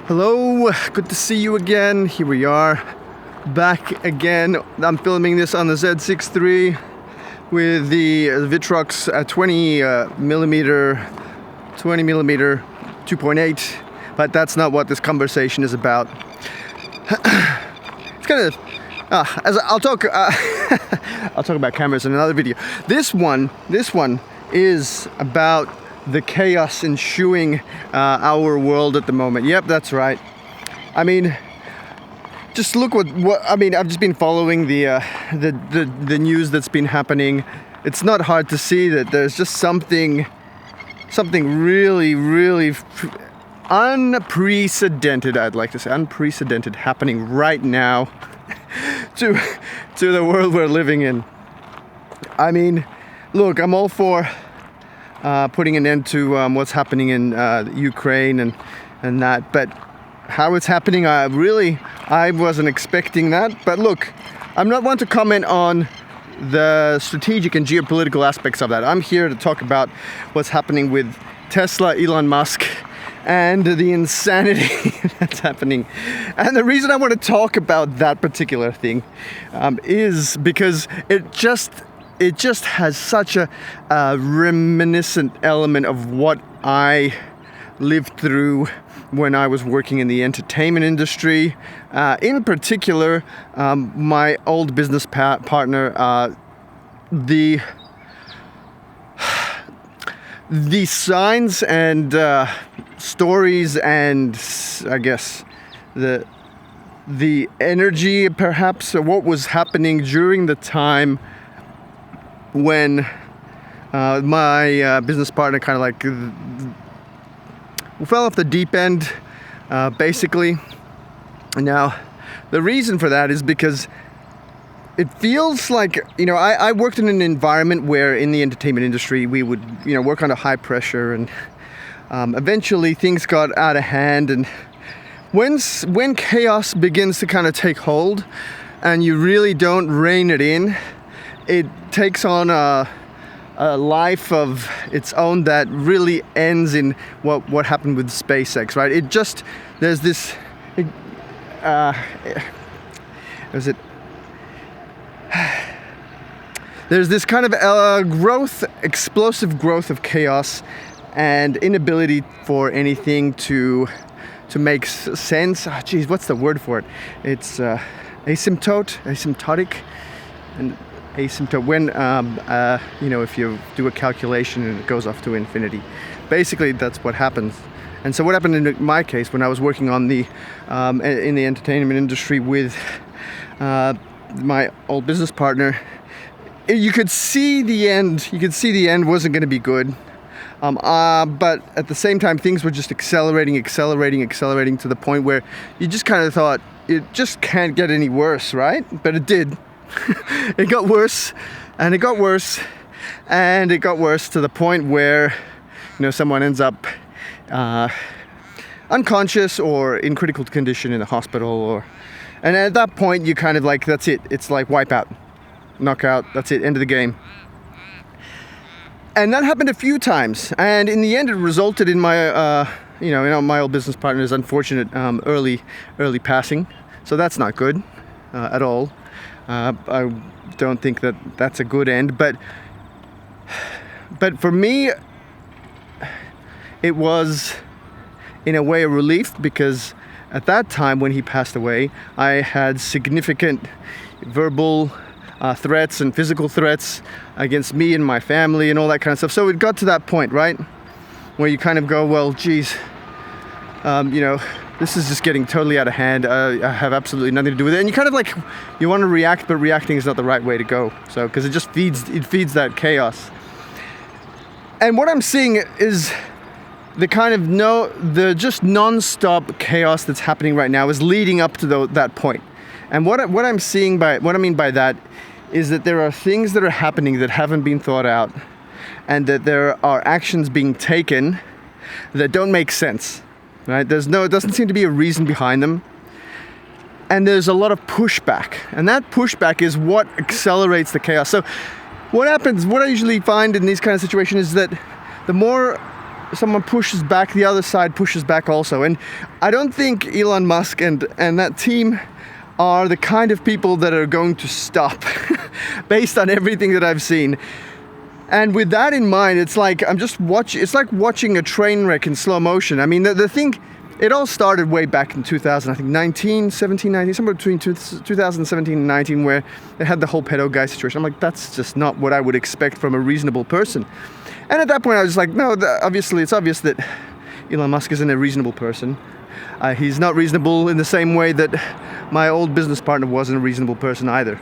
Hello, good to see you again. Here we are, back again. I'm filming this on the Z6 III with the Vitrox 20 millimeter 2.8, but that's not what this conversation is about. It's kind of as I'll talk about cameras in another video. This one is about the chaos ensuing our world at the moment. Yep, that's right. I mean, just look what I mean. I've just been following the news that's been happening. It's not hard to see that there's just something really unprecedented. I'd like to say unprecedented happening right now to the world we're living in. I mean, look, I'm all for putting an end to what's happening in Ukraine and that, but how it's happening, I wasn't expecting that. But look, I'm not one to comment on the strategic and geopolitical aspects of that. I'm here to talk about what's happening with Tesla, Elon Musk, and the insanity that's happening. And the reason I want to talk about that particular thing is because it just has such a reminiscent element of what I lived through when I was working in the entertainment industry. In particular, my old business partner, the signs and stories and I guess the energy perhaps of what was happening during the time when my business partner kind of like fell off the deep end, basically. Now, the reason for that is because it feels like, I worked in an environment where in the entertainment industry we would, work under high pressure, and eventually things got out of hand. And when chaos begins to kind of take hold and you really don't rein it in, it takes on a life of its own that really ends in what happened with SpaceX, right? There's this, there's this kind of explosive growth of chaos and inability for anything to make sense. What's the word for it? It's asymptotic, and asymptote when if you do a calculation and it goes off to infinity. Basically, that's what happens. And so what happened in my case when I was working on in the entertainment industry with my old business partner, you could see the end wasn't going to be good. But at the same time, things were just accelerating to the point where you just kind of thought it just can't get any worse, right? But it did. It got worse, and it got worse, and it got worse to the point where, someone ends up unconscious or in critical condition in the hospital, and at that point you kind of like, that's it. It's like wipeout, knockout. That's it. End of the game. And that happened a few times, and in the end, it resulted in my, my old business partner's unfortunate early passing. So that's not good at all. I don't think that that's a good end, but for me, it was in a way a relief, because at that time when he passed away, I had significant verbal threats and physical threats against me and my family and all that kind of stuff. So it got to that point, right, where you kind of go, well, geez, this is just getting totally out of hand. I have absolutely nothing to do with it. And you kind of like, you want to react, but reacting is not the right way to go. So, because it just feeds that chaos. And what I'm seeing is the kind of the just non-stop chaos that's happening right now is leading up to that point. And what I mean by that is that there are things that are happening that haven't been thought out, and that there are actions being taken that don't make sense. Right? It doesn't seem to be a reason behind them. And there's a lot of pushback. And that pushback is what accelerates the chaos. So what happens, what I usually find in these kind of situations is that the more someone pushes back, the other side pushes back also. And I don't think Elon Musk and that team are the kind of people that are going to stop based on everything that I've seen. And with that in mind, it's like it's like watching a train wreck in slow motion. I mean, the thing, it all started way back in 2000, I think 19, somewhere between 2017 and 19, where they had the whole pedo guy situation. I'm like, that's just not what I would expect from a reasonable person. And at that point, I was like, no, it's obvious that Elon Musk isn't a reasonable person. He's not reasonable in the same way that my old business partner wasn't a reasonable person either.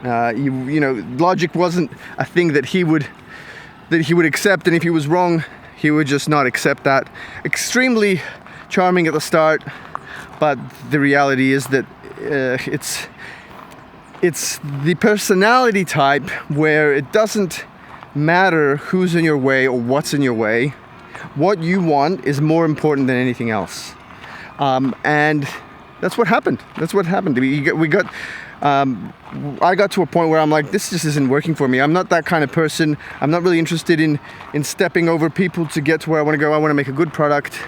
Logic wasn't a thing that he would accept, and if he was wrong, he would just not accept that. Extremely charming at the start, but the reality is that it's the personality type where it doesn't matter who's in your way or what's in your way. What you want is more important than anything else, and that's what happened. I got to a point where I'm like, this just isn't working for me. I'm not that kind of person. I'm not really interested in stepping over people to get to where I want to go. I want to make a good product.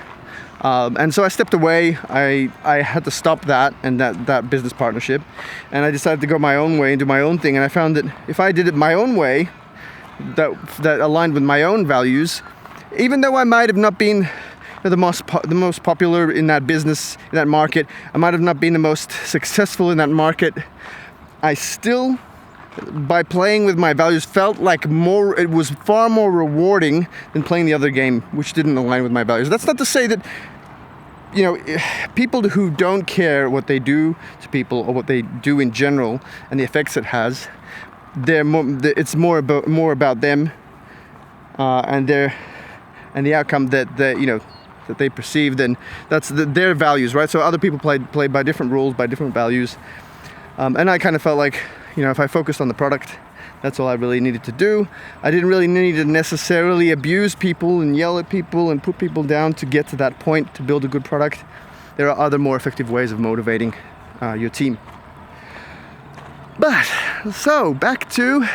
And so I stepped away. I had to stop that and that business partnership. And I decided to go my own way and do my own thing. And I found that if I did it my own way, that aligned with my own values, even though I might have not been the most popular in that business, in that market, I might have not been the most successful in that market, I still, by playing with my values, felt like it was far more rewarding than playing the other game, which didn't align with my values. That's not to say that, people who don't care what they do to people or what they do in general and the effects it has, it's more about them and the outcome that they perceive. Then that's their values, right? So other people play by different rules, by different values. And I kind of felt like, if I focused on the product, that's all I really needed to do. I didn't really need to necessarily abuse people and yell at people and put people down to get to that point, to build a good product. There are other more effective ways of motivating your team. But, so back to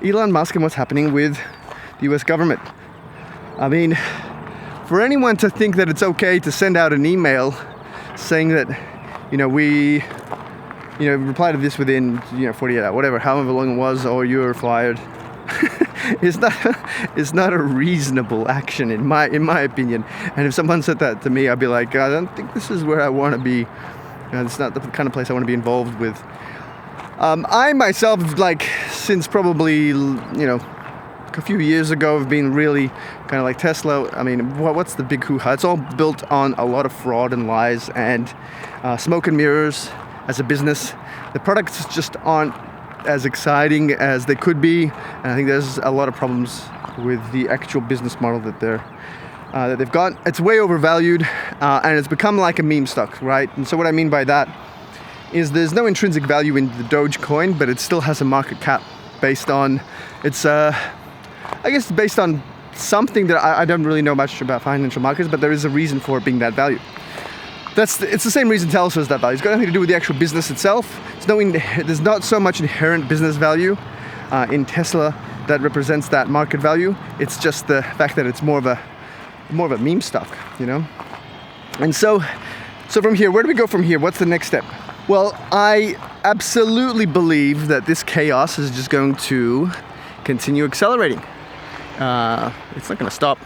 Elon Musk and what's happening with the US government. I mean, for anyone to think that it's okay to send out an email saying that, we reply to this within 48 hours, whatever, however long it was, or you're fired, it's not a reasonable action in my opinion. And if someone said that to me, I'd be like, I don't think this is where I want to be. It's not the kind of place I want to be involved with. I myself, since probably a few years ago, have been really kind of like Tesla. I mean, what's the big hoo-ha? It's all built on a lot of fraud and lies and smoke and mirrors. As a business, the products just aren't as exciting as they could be, and I think there's a lot of problems with the actual business model that they've got. It's way overvalued, and it's become like a meme stock, right? And so what I mean by that is there's no intrinsic value in the Dogecoin, but it still has a market cap based on based on something that I don't really know much about financial markets, but there is a reason for it being that value. It's the same reason Tesla has that value. It's got nothing to do with the actual business itself. There's not so much inherent business value in Tesla that represents that market value. It's just the fact that it's more of a meme stock, And so from here, where do we go from here? What's the next step? Well, I absolutely believe that this chaos is just going to continue accelerating. It's not going to stop.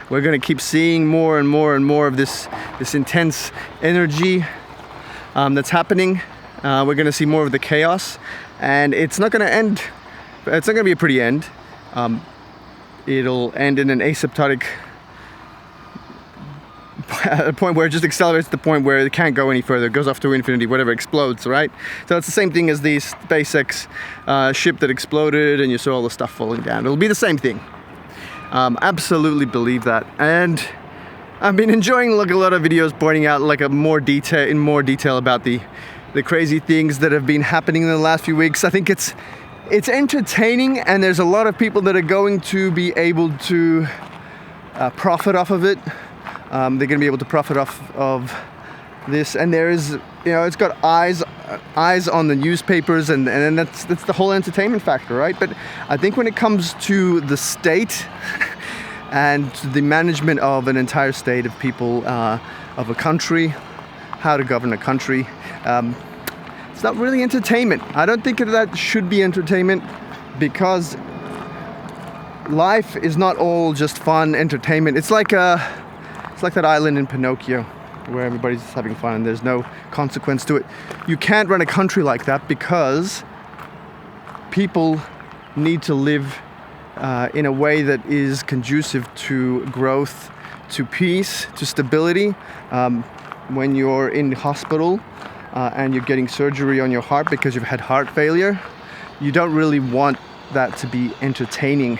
We're going to keep seeing more and more and more of this intense energy that's happening. We're going to see more of the chaos, and it's not going to end. It's not going to be a pretty end. It'll end in an asymptotic at a point where it just accelerates to the point where it can't go any further. It goes off to infinity, whatever, explodes, right? So it's the same thing as the SpaceX ship that exploded and you saw all the stuff falling down. It'll be the same thing. Absolutely believe that. And I've been enjoying a lot of videos pointing out in more detail about the crazy things that have been happening in the last few weeks. I think it's entertaining, and there's a lot of people that are going to be able to profit off of it. They're going to be able to profit off of this, and there is, it's got eyes on the newspapers, and that's the whole entertainment factor, right? But I think when it comes to the state and the management of an entire state of people, of a country, how to govern a country. It's not really entertainment. I don't think that should be entertainment, because life is not all just fun entertainment. It's like that island in Pinocchio where everybody's having fun and there's no consequence to it. You can't run a country like that, because people need to live in a way that is conducive to growth, to peace, to stability. When you're in hospital and you're getting surgery on your heart because you've had heart failure, you don't really want that to be entertaining.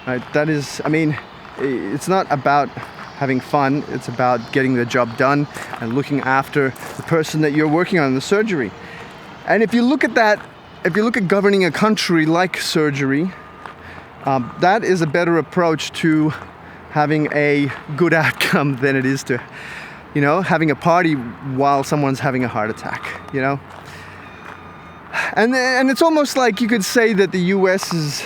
Right? That is, I mean, it's not about having fun, it's about getting the job done and looking after the person that you're working on, the surgery. And if you look at that, if you look at governing a country like surgery, that is a better approach to having a good outcome than it is to, you know, having a party while someone's having a heart attack, you know? And it's almost like you could say that the US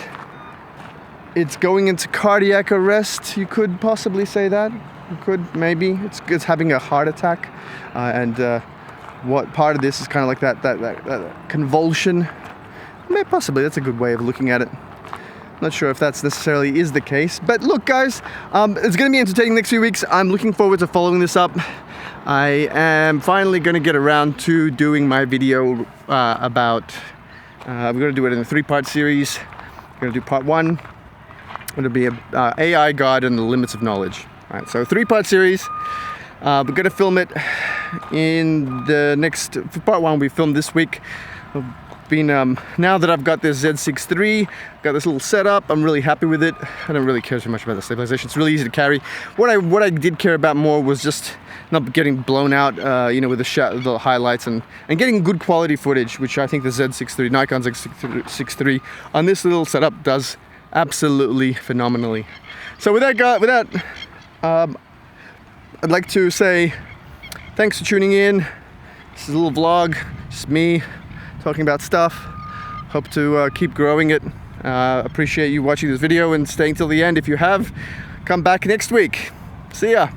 it's going into cardiac arrest. You could possibly say that. You could, maybe. It's having a heart attack. And what part of this is kind of like that convulsion. Maybe possibly, that's a good way of looking at it. Not sure if that's necessarily is the case. But look, guys, it's going to be entertaining next few weeks. I'm looking forward to following this up. I am finally going to get around to doing my video about... we're going to do it in a 3-part series. We're going to do part 1. It'll be a AI God and the limits of knowledge. All right, so 3-part series. We're going to film it in the next... Part 1 we filmed this week. Now that I've got this Z6 III, got this little setup, I'm really happy with it. I don't really care too much about the stabilization. It's really easy to carry. What I did care about more was just not getting blown out, you know, with the highlights and getting good quality footage, which I think the Z6 III, Nikon Z6 III on this little setup does absolutely phenomenally. So with that, I'd like to say thanks for tuning in. This is a little vlog, just me talking about stuff. Hope to keep growing it. Appreciate you watching this video and staying till the end. If you have, come back next week. See ya.